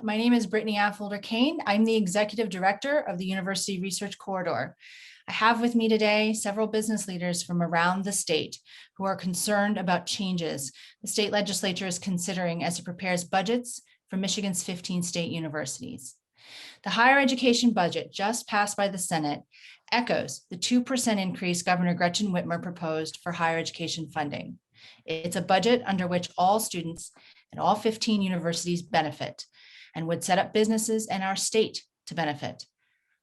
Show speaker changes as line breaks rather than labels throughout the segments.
My name is Brittany Affolter-Kane. I'm the Executive Director of the University Research Corridor. I have with me today several business leaders from around the state who are concerned about changes the state legislature is considering as it prepares budgets for Michigan's 15 state universities. The higher education budget just passed by the Senate echoes the 2% increase Governor Gretchen Whitmer proposed for higher education funding. It's a budget under which all students at all 15 universities benefit and would set up businesses and our state to benefit.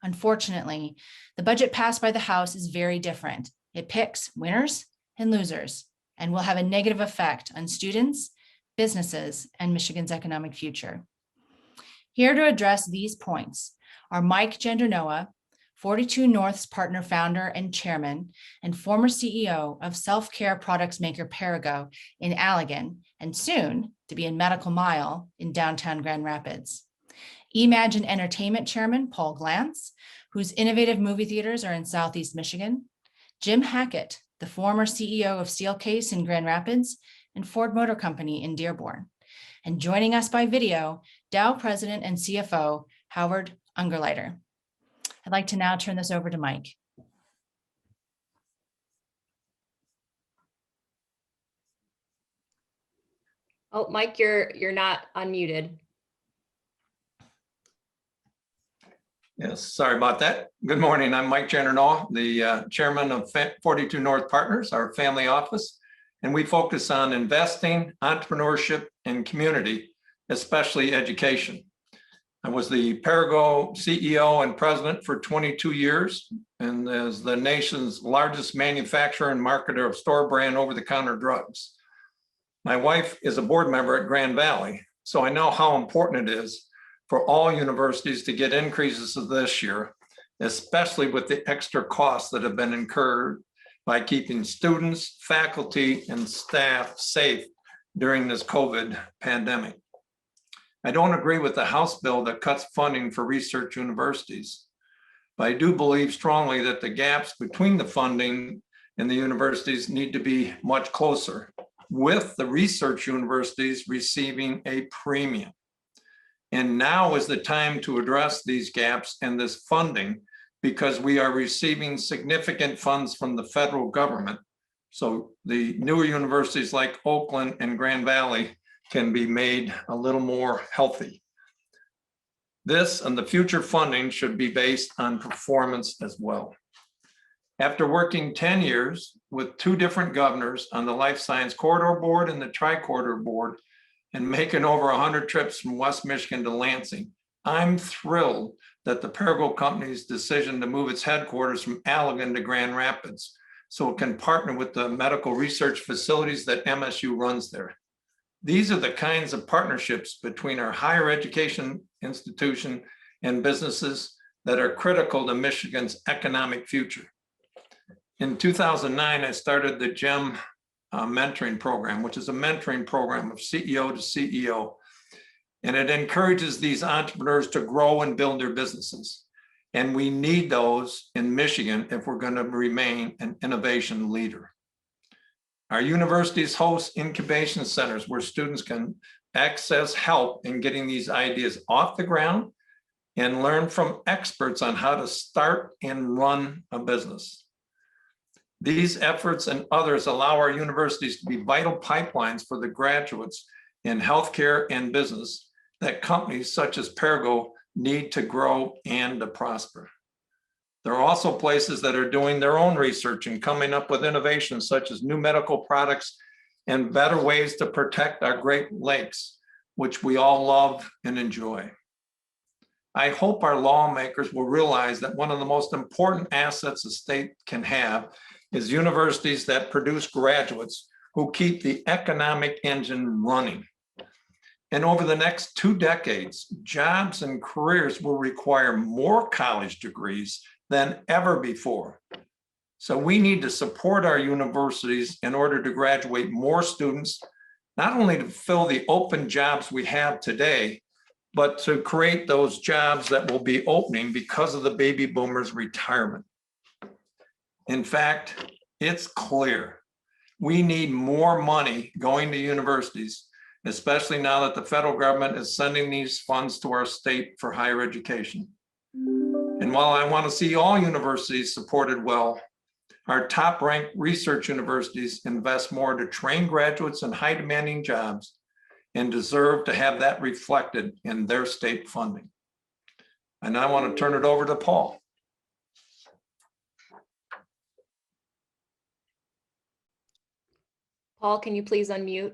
Unfortunately, the budget passed by the House is very different. It picks winners and losers and will have a negative effect on students, businesses, and Michigan's economic future. Here to address these points are Mike Gendrinoa, 42 North's partner founder and chairman, and former CEO of self-care products maker Perrigo in Allegan, and soon to be in Medical Mile in downtown Grand Rapids. Imagine Entertainment chairman Paul Glantz, whose innovative movie theaters are in Southeast Michigan, Jim Hackett, the former CEO of Steelcase in Grand Rapids and Ford Motor Company in Dearborn. And joining us by video, Dow President and CFO Howard Ungerleider. I'd like to now turn this over to Mike.
Oh, Mike, you're not unmuted.
Yes, sorry about that. Good morning. I'm Mike Gendrinoa, the chairman of 42 North Partners, our family office, and we focus on investing, entrepreneurship, and community, especially education. I was the Perrigo CEO and president for 22 years, and as the nation's largest manufacturer and marketer of store brand over-the-counter drugs. My wife is a board member at Grand Valley, so I know how important it is for all universities to get increases this year, especially with the extra costs that have been incurred by keeping students, faculty, and staff safe during this COVID pandemic. I don't agree with the House bill that cuts funding for research universities, but I do believe strongly that the gaps between the funding and the universities need to be much closer, with the research universities receiving a premium. And now is the time to address these gaps and this funding because we are receiving significant funds from the federal government. So the newer universities like Oakland and Grand Valley can be made a little more healthy. This and the future funding should be based on performance as well. After working 10 years with two different governors on the Life Science Corridor Board and the Tri-Corridor Board, and making over 100 trips from West Michigan to Lansing, I'm thrilled that the Perrigo Company's decision to move its headquarters from Allegan to Grand Rapids so it can partner with the medical research facilities that MSU runs there. These are the kinds of partnerships between our higher education institution and businesses that are critical to Michigan's economic future. In 2009, I started the GEM mentoring program, which is a mentoring program of CEO to CEO. And it encourages these entrepreneurs to grow and build their businesses. And we need those in Michigan if we're going to remain an innovation leader. Our universities host incubation centers where students can access help in getting these ideas off the ground and learn from experts on how to start and run a business. These efforts and others allow our universities to be vital pipelines for the graduates in healthcare and business that companies such as Perrigo need to grow and to prosper. There are also places that are doing their own research and coming up with innovations such as new medical products and better ways to protect our Great Lakes, which we all love and enjoy. I hope our lawmakers will realize that one of the most important assets a state can have is universities that produce graduates who keep the economic engine running. And over the next 2 decades, jobs and careers will require more college degrees than ever before. So we need to support our universities in order to graduate more students, not only to fill the open jobs we have today, but to create those jobs that will be opening because of the baby boomers' retirement. In fact, it's clear we need more money going to universities especially now that the federal government is sending these funds to our state for higher education. And while I want to see all universities supported well, our top-ranked research universities invest more to train graduates in high-demanding jobs and deserve to have that reflected in their state funding. And I want to turn it over to Paul.
Paul, can you please unmute?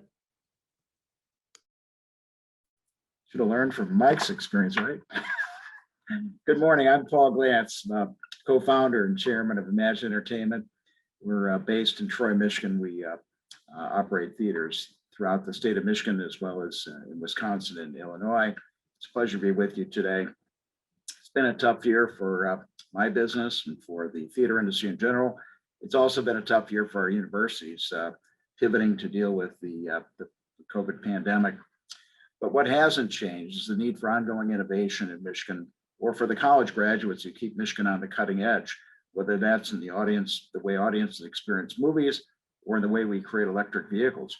Should have learned from Mike's experience, right? Good morning, I'm Paul Glantz, co-founder and chairman of Imagine Entertainment. We're based in Troy, Michigan. We operate theaters throughout the state of Michigan, as well as in Wisconsin and Illinois. It's a pleasure to be with you today. It's been a tough year for my business and for the theater industry in general. It's also been a tough year for our universities, pivoting to deal with the COVID pandemic. But what hasn't changed is the need for ongoing innovation in Michigan, or for the college graduates who keep Michigan on the cutting edge, whether that's in the audience, the way audiences experience movies, or in the way we create electric vehicles.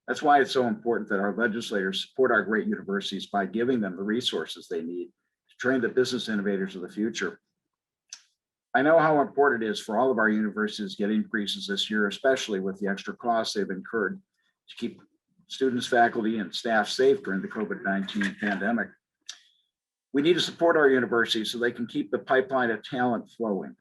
That's why it's so important that our legislators support our great universities by giving them the resources they need to train the business innovators of the future. I know how important it is for all of our universities to get increases this year, especially with the extra costs they've incurred to keep students, faculty, and staff safe during the COVID-19 pandemic. We need to support our universities so they can keep the pipeline of talent flowing.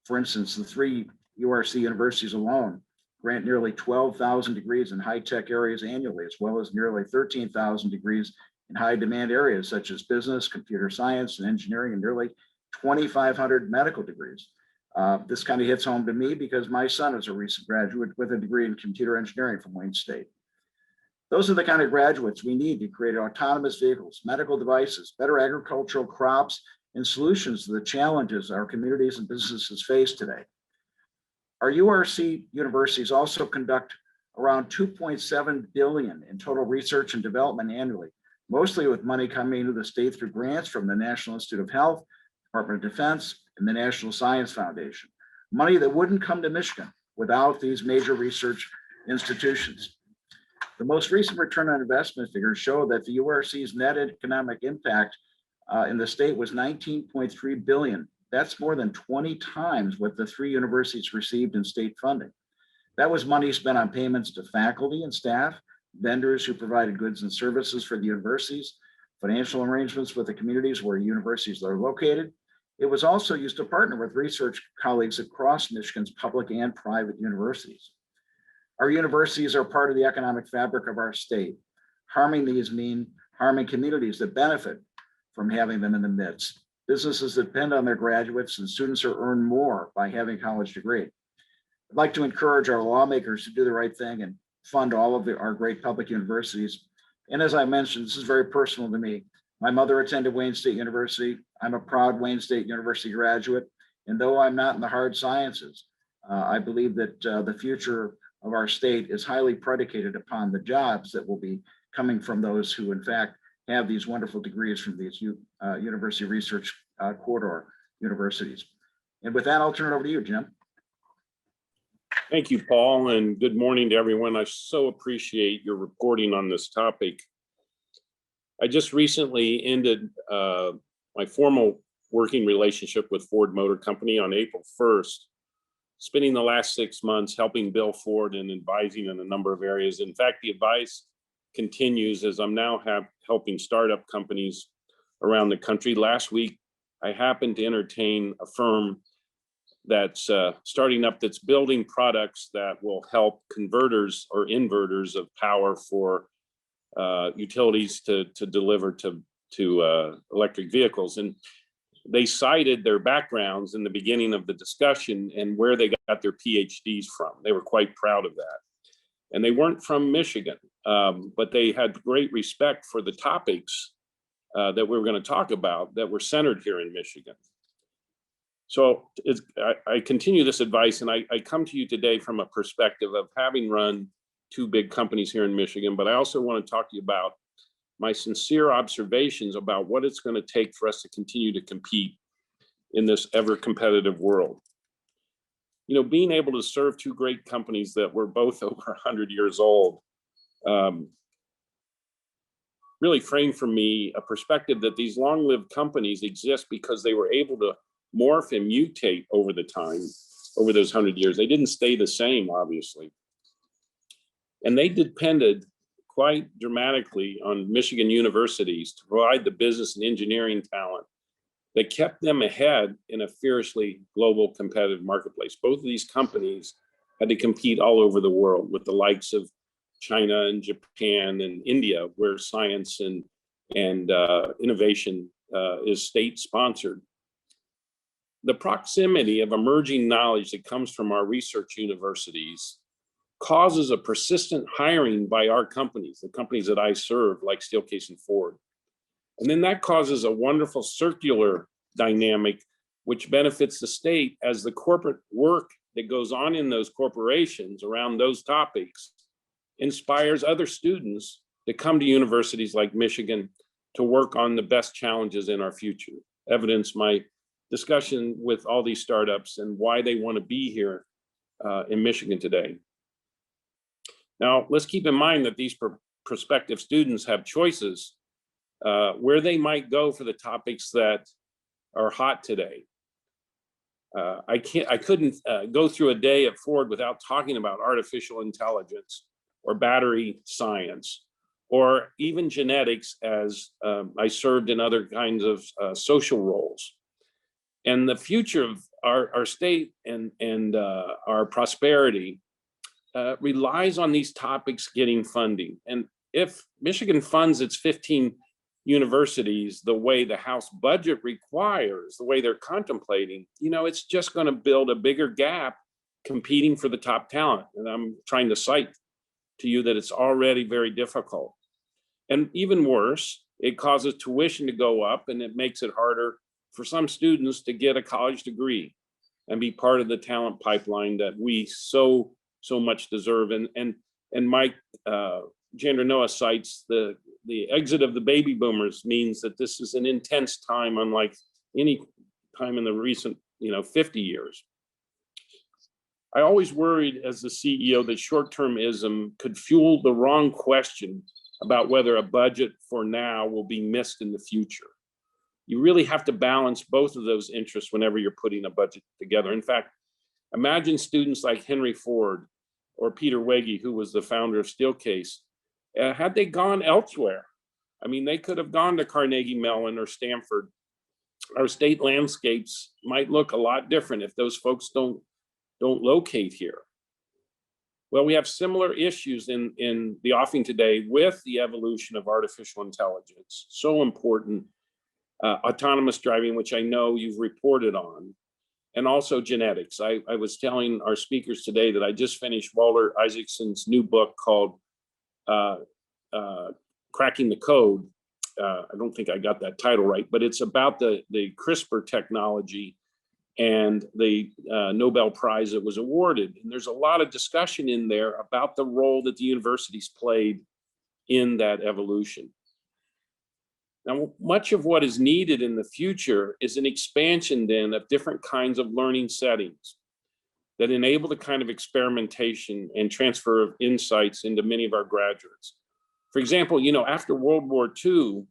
For instance, the 3 URC universities alone grant nearly 12,000 degrees in high-tech areas annually, as well as nearly 13,000 degrees in high-demand areas such as business, computer science, and engineering, and nearly 2,500 medical degrees. This kind of hits home to me because my son is a recent graduate with a degree in computer engineering from Wayne State. Those are the kind of graduates we need to create autonomous vehicles, medical devices, better agricultural crops, and solutions to the challenges our communities and businesses face today. Our URC universities also conduct around $2.7 billion in total research and development annually, mostly with money coming into the state through grants from the National Institute of Health, Department of Defense, and the National Science Foundation. Money that wouldn't come to Michigan without these major research institutions. The most recent return on investment figures show that the URC's net economic impact in the state was $19.3 billion. That's more than 20 times what the 3 universities received in state funding. That was money spent on payments to faculty and staff, vendors who provided goods and services for the universities, financial arrangements with the communities where universities are located. It was also used to partner with research colleagues across Michigan's public and private universities. Our universities are part of the economic fabric of our state. Harming these mean harming communities that benefit from having them in the midst. Businesses that depend on their graduates, and students who earn more by having a college degree. I'd like to encourage our lawmakers to do the right thing and fund all of our great public universities. And as I mentioned, this is very personal to me. My mother attended Wayne State University. I'm a proud Wayne State University graduate. And though I'm not in the hard sciences, I believe that the future of our state is highly predicated upon the jobs that will be coming from those who in fact have these wonderful degrees from these University Research Corridor universities. And with that, I'll turn it over to you, Jim.
Thank you, Paul, and good morning to everyone. I so appreciate your reporting on this topic. I just recently ended my formal working relationship with Ford Motor Company on April 1st, spending the last 6 months helping Bill Ford and advising in a number of areas. In fact, the advice continues as I'm now helping startup companies around the country. Last week, I happened to entertain a firm that's starting up that's building products that will help converters or inverters of power for utilities to deliver to electric vehicles. And they cited their backgrounds in the beginning of the discussion and where they got their PhDs from. They were quite proud of that. And they weren't from Michigan, but they had great respect for the topics that we were going to talk about that were centered here in Michigan. So I continue this advice, and I come to you today from a perspective of having run 2 big companies here in Michigan, but I also want to talk to you about my sincere observations about what it's going to take for us to continue to compete in this ever competitive world. You know, being able to serve 2 great companies that were both over 100 years old really framed for me a perspective that these long-lived companies exist because they were able to morph and mutate over the time, over those 100 years. They didn't stay the same, obviously. And they depended quite dramatically on Michigan universities to provide the business and engineering talent that kept them ahead in a fiercely global competitive marketplace. Both of these companies had to compete all over the world with the likes of China and Japan and India, where science and innovation is state sponsored. The proximity of emerging knowledge that comes from our research universities causes a persistent hiring by our companies, the companies that I serve, like Steelcase and Ford. And then that causes a wonderful circular dynamic, which benefits the state as the corporate work that goes on in those corporations around those topics inspires other students to come to universities like Michigan to work on the best challenges in our future. Evidence my discussion with all these startups and why they want to be here in Michigan today. Now, let's keep in mind that these prospective students have choices where they might go for the topics that are hot today. I couldn't go through a day at Ford without talking about artificial intelligence or battery science, or even genetics, as I served in other kinds of social roles. And the future of our state and our prosperity relies on these topics getting funding. And if Michigan funds its 15 universities the way the House budget requires, the way they're contemplating, it's just going to build a bigger gap competing for the top talent. And I'm trying to cite to you that it's already very difficult. And even worse, it causes tuition to go up, and it makes it harder for some students to get a college degree and be part of the talent pipeline that we so much deserve. And Mike Noah cites the exit of the baby boomers means that this is an intense time, unlike any time in the recent 50 years. I always worried as the CEO that short-termism could fuel the wrong question about whether a budget for now will be missed in the future. You really have to balance both of those interests whenever you're putting a budget together. In fact, imagine students like Henry Ford or Peter Wege, who was the founder of Steelcase, had they gone elsewhere. I mean, they could have gone to Carnegie Mellon or Stanford. Our state landscapes might look a lot different if those folks don't locate here. Well, we have similar issues in the offing today with the evolution of artificial intelligence. So important. Autonomous driving, which I know you've reported on, and also genetics. I was telling our speakers today that I just finished Walter Isaacson's new book called Cracking the Code. I don't think I got that title right, but it's about the CRISPR technology and the Nobel Prize that was awarded. And there's a lot of discussion in there about the role that the universities played in that evolution. Now, much of what is needed in the future is an expansion then of different kinds of learning settings that enable the kind of experimentation and transfer of insights into many of our graduates. For example, after World War II,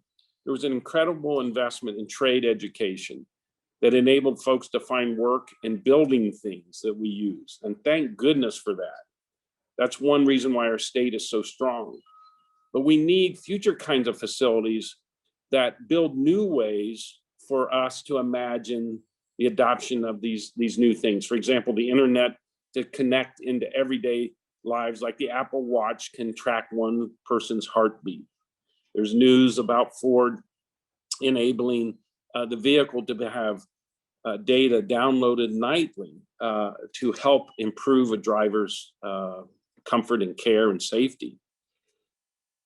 there was an incredible investment in trade education that enabled folks to find work in building things that we use. And thank goodness for that. That's one reason why our state is so strong. But we need future kinds of facilities that build new ways for us to imagine the adoption of these new things. For example, the internet to connect into everyday lives, like the Apple Watch can track one person's heartbeat. There's news about Ford enabling the vehicle to have data downloaded nightly to help improve a driver's comfort and care and safety.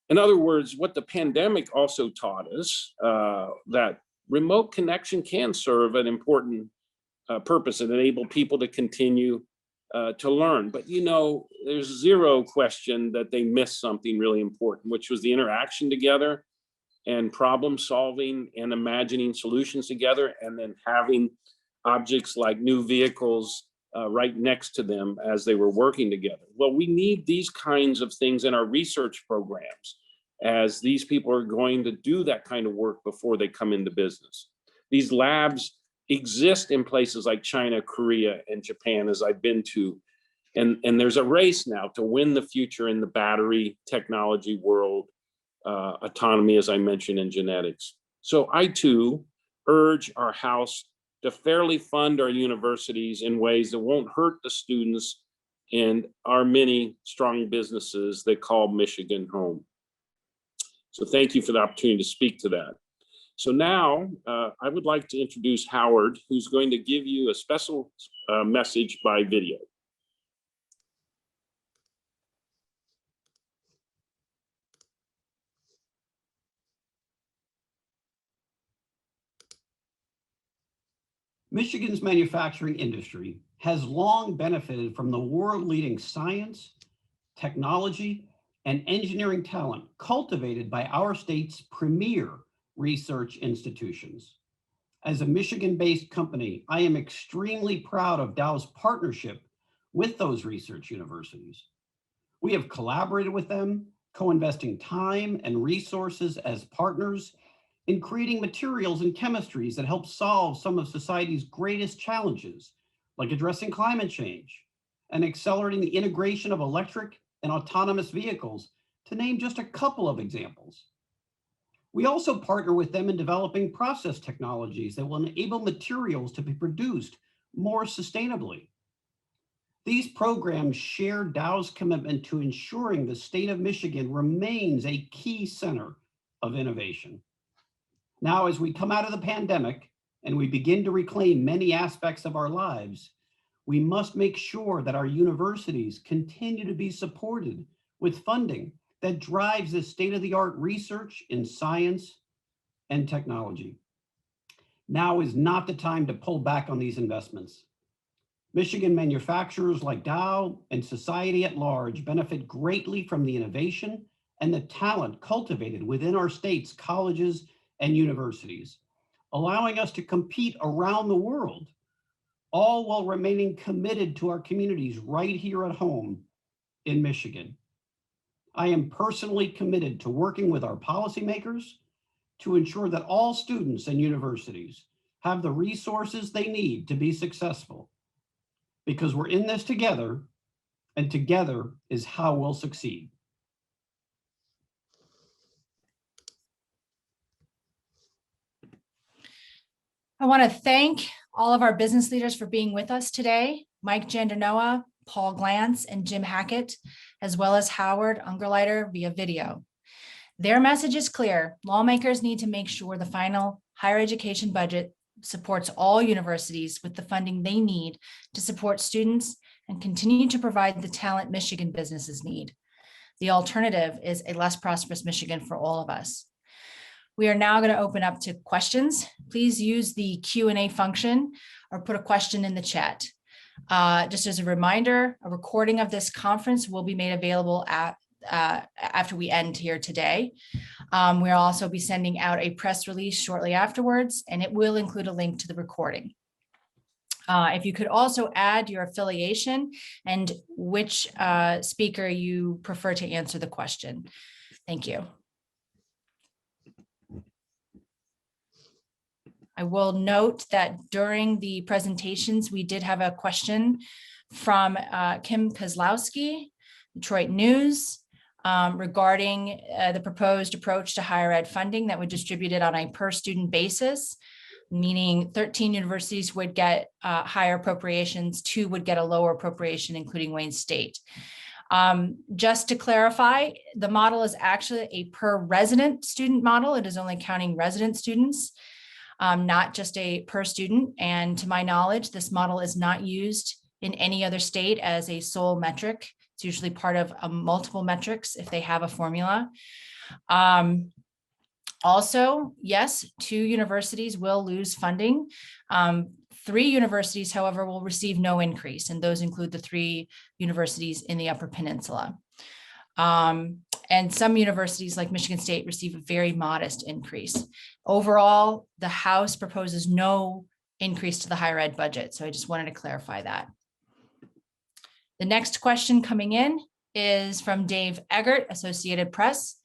In other words, what the pandemic also taught us, that remote connection can serve an important purpose and enable people to continue to learn. But there's zero question that they missed something really important, which was the interaction together and problem solving and imagining solutions together, and then having objects like new vehicles right next to them as they were working together. Well, we need these kinds of things in our research programs. as these people are going to do that kind of work before they come into business. These labs exist in places like China, Korea, and Japan, as I've been to. And there's a race now to win the future in the battery technology world, autonomy, as I mentioned, and genetics. So I too urge our House to fairly fund our universities in ways that won't hurt the students and our many strong businesses that call Michigan home. So thank you for the opportunity to speak to that. So now I would like to introduce Howard, who's going to give you a special message by video.
Michigan's manufacturing industry has long benefited from the world-leading science, technology, and engineering talent cultivated by our state's premier research institutions. As a Michigan-based company, I am extremely proud of Dow's partnership with those research universities. We have collaborated with them, co-investing time and resources as partners in creating materials and chemistries that help solve some of society's greatest challenges, like addressing climate change and accelerating the integration of electric and autonomous vehicles, to name just a couple of examples. We also partner with them in developing process technologies that will enable materials to be produced more sustainably. These programs share Dow's commitment to ensuring the state of Michigan remains a key center of innovation. Now, as we come out of the pandemic and we begin to reclaim many aspects of our lives, we must make sure that our universities continue to be supported with funding that drives this state-of-the-art research in science and technology. Now is not the time to pull back on these investments. Michigan manufacturers like Dow and society at large benefit greatly from the innovation and the talent cultivated within our state's colleges and universities, allowing us to compete around the world, all while remaining committed to our communities right here at home in Michigan. I am personally committed to working with our policymakers to ensure that all students and universities have the resources they need to be successful, because we're in this together, and together is how we'll succeed.
I want to thank all of our business leaders for being with us today, Mike Jandanoa, Paul Glantz, and Jim Hackett, as well as Howard Ungerleider via video. Their message is clear. Lawmakers need to make sure the final higher education budget supports all universities with the funding they need to support students and continue to provide the talent Michigan businesses need. The alternative is a less prosperous Michigan for all of us. We are now going to open up to questions. Please use the Q&A function or put a question in the chat. Just as a reminder, a recording of this conference will be made available after we end here today. We'll also be sending out a press release shortly afterwards, and it will include a link to the recording. If you could also add your affiliation and which speaker you prefer to answer the question. Thank you. I will note that during the presentations, we did have a question from Kim Kozlowski, Detroit News, regarding the proposed approach to higher ed funding that would distribute it on a per student basis, meaning 13 universities would get higher appropriations, 2 would get a lower appropriation, including Wayne State. Just to clarify, the model is actually a per resident student model. It is only counting resident students, not just a per student. And to my knowledge, this model is not used in any other state as a sole metric. It's usually part of multiple metrics if they have a formula. Also, yes, 2 universities will lose funding. 3 universities, however, will receive no increase, and those include the 3 universities in the Upper Peninsula. And some universities like Michigan State receive a very modest increase. Overall, the House proposes no increase to the higher ed budget. So I just wanted to clarify that. The next question coming in is from Dave Eggert, Associated Press.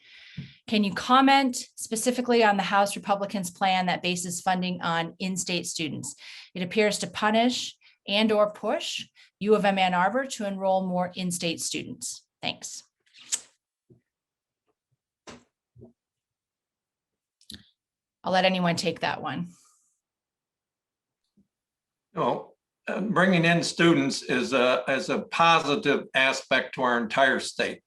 Can you comment specifically on the House Republicans' plan that bases funding on in-state students? It appears to punish and/or push U of M Ann Arbor to enroll more in-state students. Thanks. I'll let anyone take that one.
Well, bringing in students is a positive aspect to our entire state.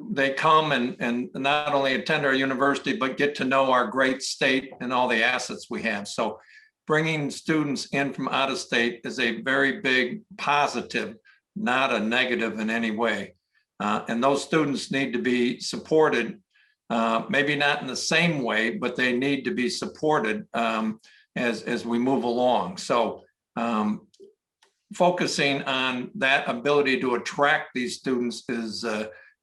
They come and not only attend our university, but get to know our great state and all the assets we have. So bringing students in from out of state is a very big positive, not a negative in any way. And those students need to be supported, maybe not in the same way, but they need to be supported as we move along. So focusing on that ability to attract these students is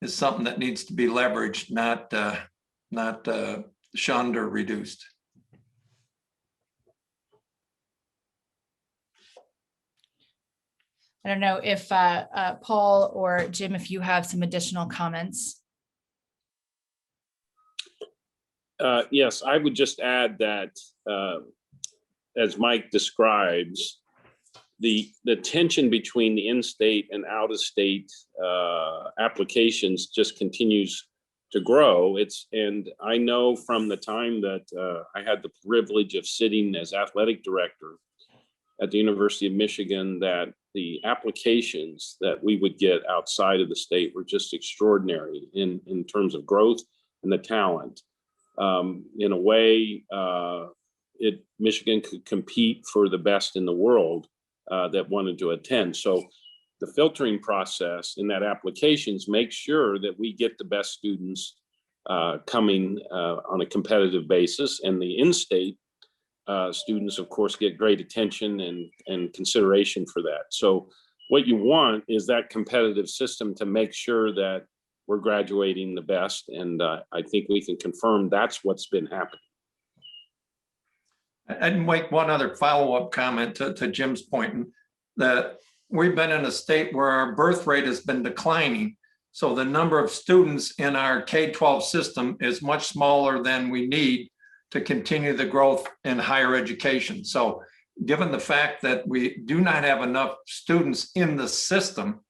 something that needs to be leveraged, not shunned or reduced.
I don't know if Paul or Jim, if you have some additional comments.
Yes, I would just add that, as Mike describes, the tension between the in-state and out-of-state applications just continues to grow. And I know from the time that I had the privilege of sitting as athletic director at the University of Michigan, that the applications that we would get outside of the state were just extraordinary in terms of growth and the talent. In a way, Michigan could compete for the best in the world that wanted to attend. So the filtering process in that applications makes sure that we get the best students coming on a competitive basis, and the in-state students, of course, get great attention and consideration for that. So what you want is that competitive system to make sure that we're graduating the best. And I think we can confirm that's what's been happening.
I'd make one other follow-up comment to Jim's point, that we've been in a state where our birth rate has been declining. So the number of students in our K-12 system is much smaller than we need to continue the growth in higher education. So given the fact that we do not have enough students in the system,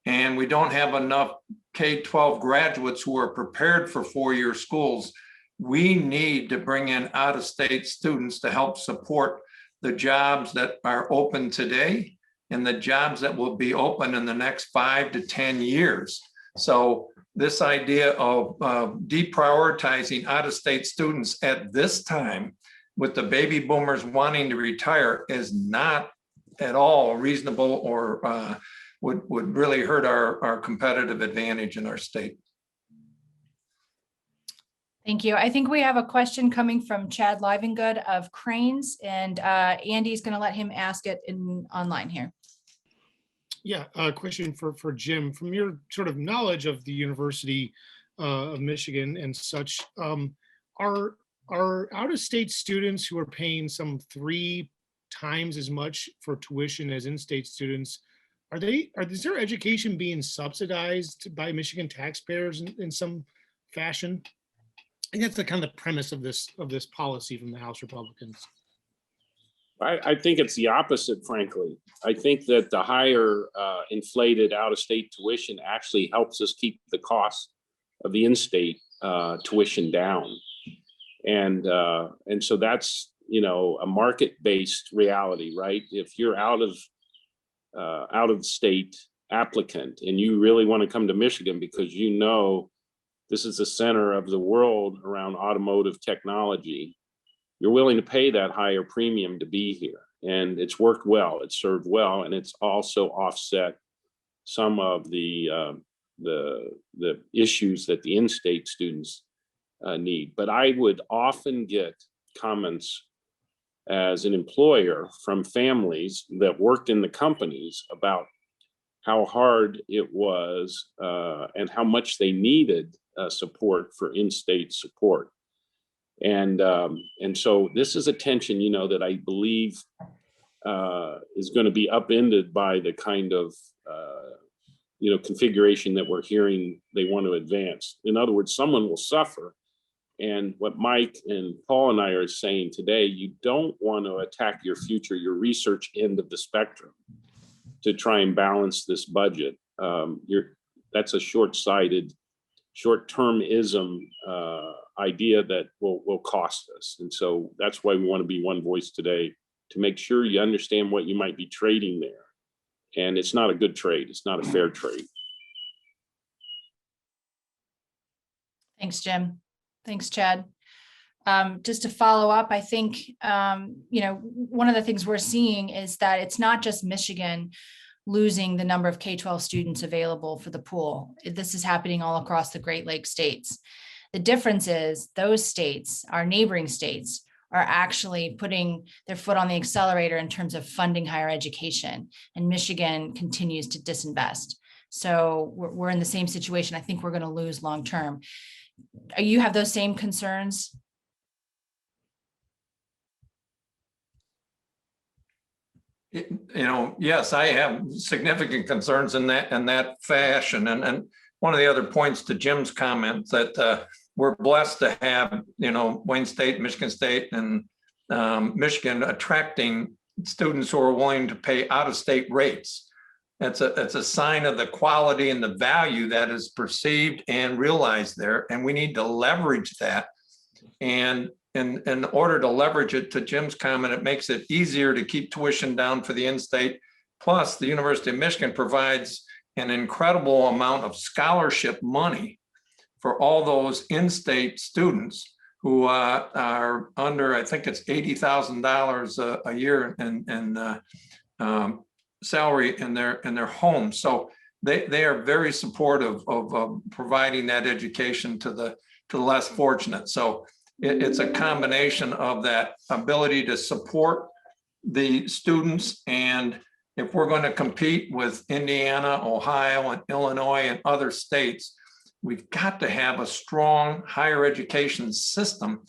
and we don't have enough K-12 graduates who are prepared for four-year schools, we need to bring in out-of-state students to help support the jobs that are open today and the jobs that will be open in the next 5 to 10 years. So this idea of deprioritizing out-of-state students at this time with the baby boomers wanting to retire is not at all reasonable, or would really hurt our competitive advantage in our state.
Thank you. I think we have a question coming from Chad Livengood of Cranes, and Andy's going to let him ask it online here.
Yeah, a question for Jim. From your sort of knowledge of the University of Michigan and such, are out-of-state students who are paying some 3 times as much for tuition as in-state students, is their education being subsidized by Michigan taxpayers in some fashion? I think that's the kind of the premise of this policy from the House Republicans.
I think it's the opposite, frankly. I think that the higher inflated out-of-state tuition actually helps us keep the cost of the in-state tuition down. And so that's, a market-based reality, right? If you're out of state applicant and you really want to come to Michigan because this is the center of the world around automotive technology, you're willing to pay that higher premium to be here. And it's worked well, it's served well, and it's also offset some of the issues that the in-state students need. But I would often get comments as an employer from families that worked in the companies about how hard it was and how much they needed support for in-state support. And so this is a tension, that I believe is going to be upended by the kind of configuration that we're hearing they want to advance. In other words, someone will suffer. And what Mike and Paul and I are saying today, you don't want to attack your future, your research end of the spectrum to try and balance this budget. That's a short-sighted, short-termism idea that will cost us. And so that's why we want to be one voice today, to make sure you understand what you might be trading there. And it's not a good trade. It's not a fair trade.
Thanks, Jim. Thanks, Chad. Just to follow up, I think, one of the things we're seeing is that it's not just Michigan losing the number of K-12 students available for the pool. This is happening all across the Great Lakes states. The difference is those states, our neighboring states, are actually putting their foot on the accelerator in terms of funding higher education, and Michigan continues to disinvest. So we're in the same situation. I think we're going to lose long term. You have those same concerns?
Yes, I have significant concerns in that fashion. And one of the other points to Jim's comment that we're blessed to have, Wayne State, Michigan State, and Michigan attracting students who are willing to pay out-of-state rates. It's a sign of the quality and the value that is perceived and realized there, and we need to leverage that. And in order to leverage it, to Jim's comment, it makes it easier to keep tuition down for the in-state. Plus, the University of Michigan provides an incredible amount of scholarship money for all those in-state students who are under, I think it's $80,000 a year in salary in their home. So they are very supportive of providing that education to the less fortunate. So it's a combination of that ability to support the students. And if we're going to compete with Indiana, Ohio, and Illinois and other states, we've got to have a strong higher education system,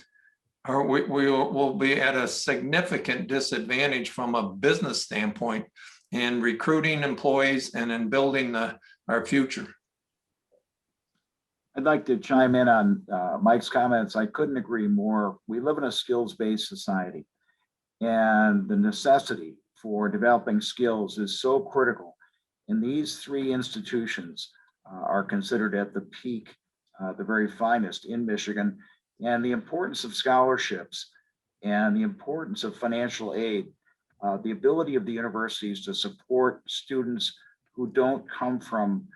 or we will be at a significant disadvantage from a business standpoint in recruiting employees and in building our future.
I'd like to chime in on Mike's comments. I couldn't agree more. We live in a skills-based society, and the necessity for developing skills is so critical. And these three institutions are considered at the peak, the very finest in Michigan, and the importance of scholarships and the importance of financial aid, the ability of the universities to support students who don't come from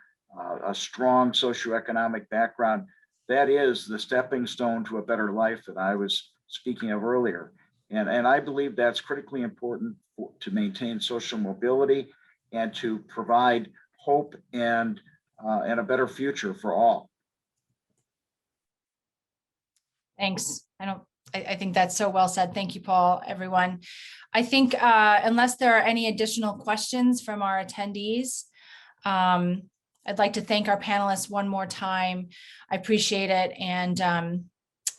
a strong socioeconomic background. That is the stepping stone to a better life that I was speaking of earlier. And I believe that's critically important to maintain social mobility and to provide hope and a better future for all.
Thanks. I think that's so well said. Thank you, Paul, everyone. I think unless there are any additional questions from our attendees, I'd like to thank our panelists one more time. I appreciate it. And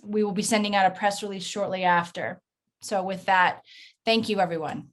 we will be sending out a press release shortly after. So with that, thank you, everyone.